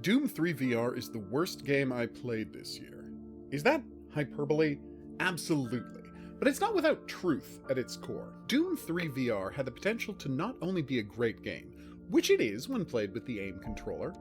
Doom 3 VR is the worst game I played this year. Is that hyperbole? Absolutely. But it's not without truth at its core. Doom 3 VR had the potential to not only be a great game, which it is when played with the AIM controller,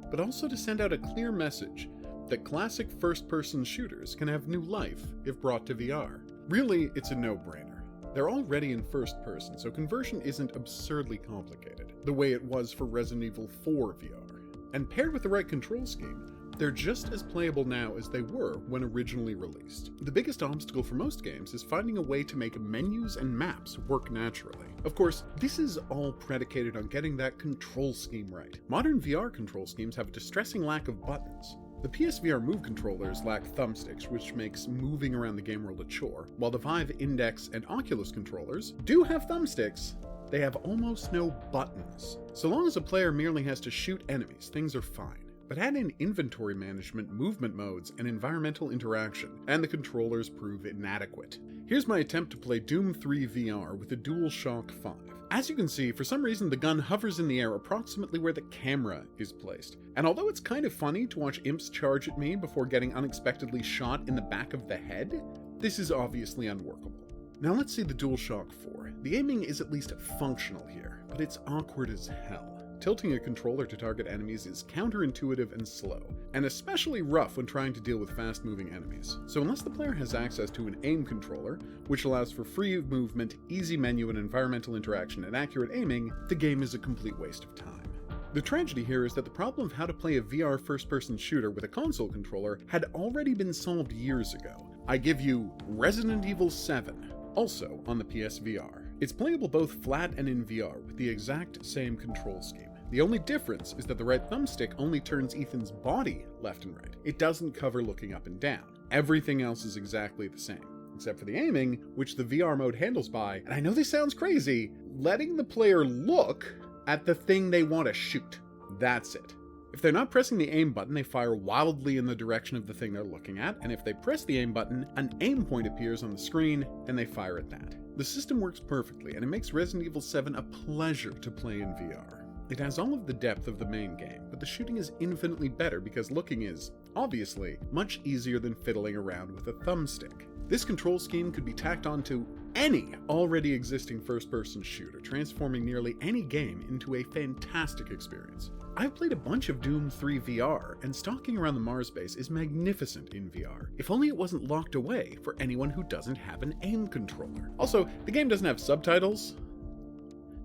but also to send out a clear message that classic first-person shooters can have new life if brought to VR. Really, it's a no-brainer. They're already in first person, so conversion isn't absurdly complicated, the way it was for Resident Evil 4 VR. And paired with the right control scheme, they're just as playable now as they were when originally released. The biggest obstacle for most games is finding a way to make menus and maps work naturally. Of course, this is all predicated on getting that control scheme right. Modern VR control schemes have a distressing lack of buttons. The PSVR Move controllers lack thumbsticks, which makes moving around the game world a chore, while the Vive Index and Oculus controllers do have thumbsticks. They have almost no buttons. So long as a player merely has to shoot enemies, things are fine. But add in inventory management, movement modes, and environmental interaction, and the controllers prove inadequate. Here's my attempt to play Doom 3 VR with a DualShock 5. As you can see, for some reason the gun hovers in the air approximately where the camera is placed. And although it's kind of funny to watch imps charge at me before getting unexpectedly shot in the back of the head, this is obviously unworkable. Now let's see the DualShock 4. The aiming is at least functional here, but it's awkward as hell. Tilting a controller to target enemies is counterintuitive and slow, and especially rough when trying to deal with fast-moving enemies. So unless the player has access to an aim controller, which allows for free movement, easy menu and environmental interaction and accurate aiming, the game is a complete waste of time. The tragedy here is that the problem of how to play a VR first-person shooter with a console controller had already been solved years ago. I give you Resident Evil 7, also on the PSVR. It's playable both flat and in VR with the exact same control scheme. The only difference is that the right thumbstick only turns Ethan's body left and right. It doesn't cover looking up and down. Everything else is exactly the same, except for the aiming, which the VR mode handles by, and I know this sounds crazy, letting the player look at the thing they want to shoot. That's it. If they're not pressing the aim button, they fire wildly in the direction of the thing they're looking at, and if they press the aim button, an aim point appears on the screen, and they fire at that. The system works perfectly, and it makes Resident Evil 7 a pleasure to play in VR. It has all of the depth of the main game, but the shooting is infinitely better because looking is, obviously, much easier than fiddling around with a thumbstick. This control scheme could be tacked onto any already existing first-person shooter, transforming nearly any game into a fantastic experience. I've played a bunch of Doom 3 VR, and stalking around the Mars base is magnificent in VR, if only it wasn't locked away for anyone who doesn't have an aim controller. Also, the game doesn't have subtitles.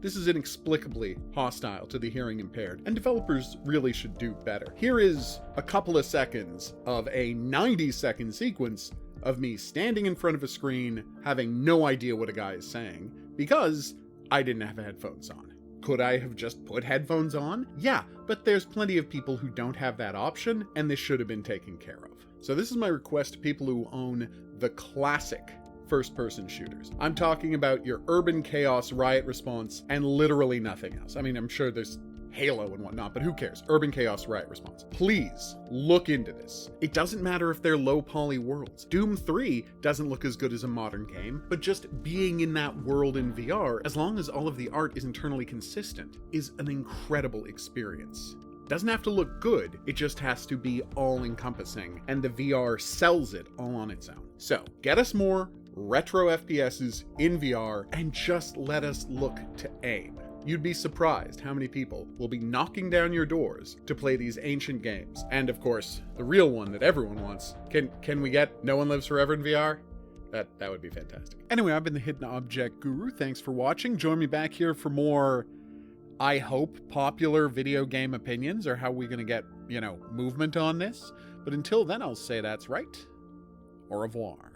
This is inexplicably hostile to the hearing impaired, and developers really should do better. Here is a couple of seconds of a 90-second sequence of me standing in front of a screen, having no idea what a guy is saying, because I didn't have headphones on. Could I have just put headphones on? Yeah, but there's plenty of people who don't have that option, and this should have been taken care of. So this is my request to people who own the classic first-person shooters. I'm talking about your Urban Chaos Riot Response and literally nothing else. I mean, I'm sure there's Halo and whatnot, but who cares? Urban Chaos Riot Response. Please look into this. It doesn't matter if they're low-poly worlds. Doom 3 doesn't look as good as a modern game, but just being in that world in VR, as long as all of the art is internally consistent, is an incredible experience. Doesn't have to look good, it just has to be all-encompassing, and the VR sells it all on its own. So, get us more retro FPSs in VR, and just let us look to AIM. You'd be surprised how many people will be knocking down your doors to play these ancient games. And of course, the real one that everyone wants. Can we get No One Lives Forever in VR? That would be fantastic. Anyway, I've been the Hidden Object Guru. Thanks for watching. Join me back here for more, I hope, popular video game opinions, or how we're gonna get, movement on this. But until then, I'll say that's right. Au revoir.